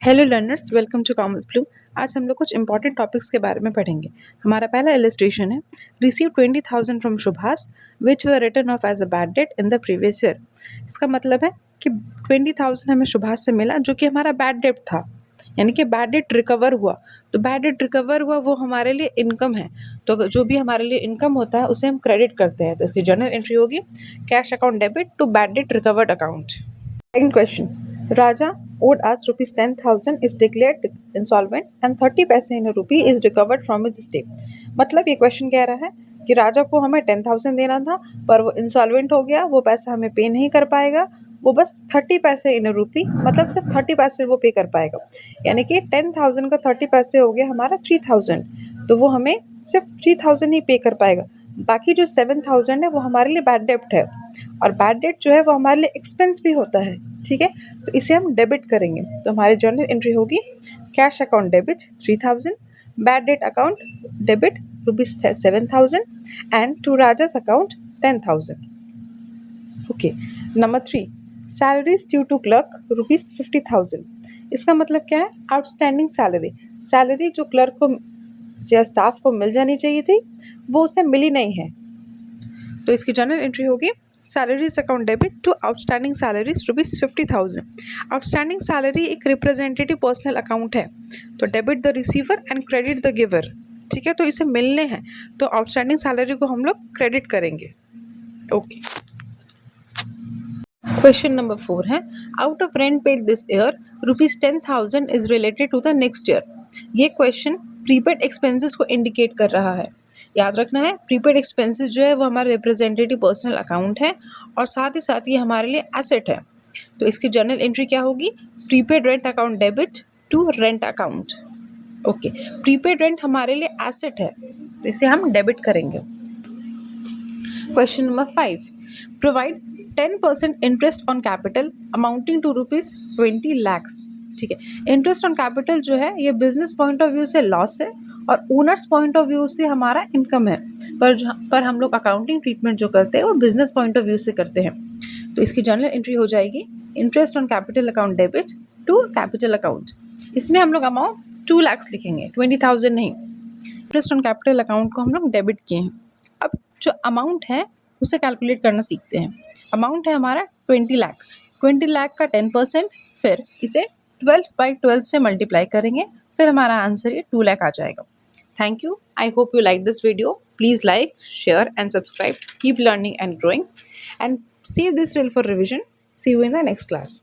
Hello learners, welcome to commerce blue. आज हम लोग कुछ इंपॉर्टेंट टॉपिक्स के बारे में पढ़ेंगे। हमारा पहला इलस्ट्रेशन है, receive 20,000 from Shubhas which were written off as a bad debt in the previous year. इसका मतलब है कि 20,000 हमें शुभास से मिला जो कि हमारा बैड डेट था, यानी कि बैड डेट रिकवर हुआ। तो बैड डेट रिकवर हुआ वो हमारे लिए इनकम है, तो जो भी हमारे लिए इनकम होता है उसे हम क्रेडिट करते हैं। तो इसकी जर्नल एंट्री होगी cash account debit to bad debt recovered account. Second question. Raja owed us rupees 10,000 is declared insolvent and 30 पैसे in a rupee is recovered from his estate। मतलब ये क्वेश्चन कह रहा है कि राजा को हमें 10,000 देना था पर वो इंसॉल्वेंट हो गया, वो पैसा हमें पे नहीं कर पाएगा, वो बस 30 पैसे इन रूपी, मतलब सिर्फ 30 पैसे वो पे कर पाएगा। यानी कि 10,000 का 30 पैसे हो गया हमारा 3,000, तो वो हमें सिर्फ 3,000 ही पे कर पाएगा। बाकी जो 7,000 है वो हमारे लिए बैड डेब्ट है, और बैड डेट जो है वो हमारे लिए एक्सपेंस भी होता है। ठीक है, तो इसे हम डेबिट करेंगे। तो हमारी जर्नल एंट्री होगी cash account debit 3,000, bad debt account debit rupees 7,000 and to Raja's account 10,000। Okay, number 3, salaries due to clerk rupees 50,000। इसका मतलब क्या है? आउटस्टैंडिंग सैलरी, सैलरी जो क्लर्क को या स्टाफ को मिल जानी चाहिए थी वो उसे मिली नहीं है। तो इसकी जर्नल एंट्री होगी salaries account debit to outstanding salaries rupees 50,000। Outstanding salary एक रिप्रेजेंटेटिव पर्सनल अकाउंट है, तो debit the receiver and credit the giver. ठीक है, तो इसे मिलने हैं, तो आउटस्टैंडिंग सैलरी को हम लोग क्रेडिट करेंगे। ओके, क्वेश्चन नंबर 4 है, out of rent paid this year rupees 10,000 is related to the next year. ये क्वेश्चन प्रीपेड एक्सपेंसेस को इंडिकेट कर रहा है। याद रखना है, प्रीपेड एक्सपेंसेस जो है वो हमारा रिप्रेजेंटेटिव पर्सनल अकाउंट है और साथ ही साथ ये हमारे लिए एसेट है। तो इसकी जर्नल एंट्री क्या होगी? Prepaid rent account debit to rent account. Okay, prepaid rent हमारे लिए एसेट है, तो इसे हम डेबिट करेंगे। Question number 5, provide 10% interest on capital amounting to rupees 20 lakhs. ठीक है, इंटरेस्ट ऑन कैपिटल जो है ये बिजनेस पॉइंट ऑफ व्यू से लॉस है और ओनर्स पॉइंट ऑफ व्यू से हमारा इनकम है, पर हम लोग अकाउंटिंग ट्रीटमेंट जो करते हैं वो बिजनेस पॉइंट ऑफ व्यू से करते हैं। तो इसकी जर्नल एंट्री हो जाएगी interest on capital account debit to capital account. इसमें हम लोग अमाउंट 2 लैक्स लिखेंगे, 20,000 नहीं। इंटरेस्ट ऑन कैपिटल अकाउंट को हम लोग डेबिट किए हैं। अब जो अमाउंट है उसे कैलकुलेट करना सीखते हैं। अमाउंट है हमारा 20 लाख, 20 लाख का 10%, फिर इसे 12/12 से मल्टीप्लाई करेंगे, फिर हमारा आंसर ये 2 लाख आ जाएगा। Thank you, I hope you like this video. Please like, share and subscribe. Keep learning and growing and save this drill for revision. See you in the next class.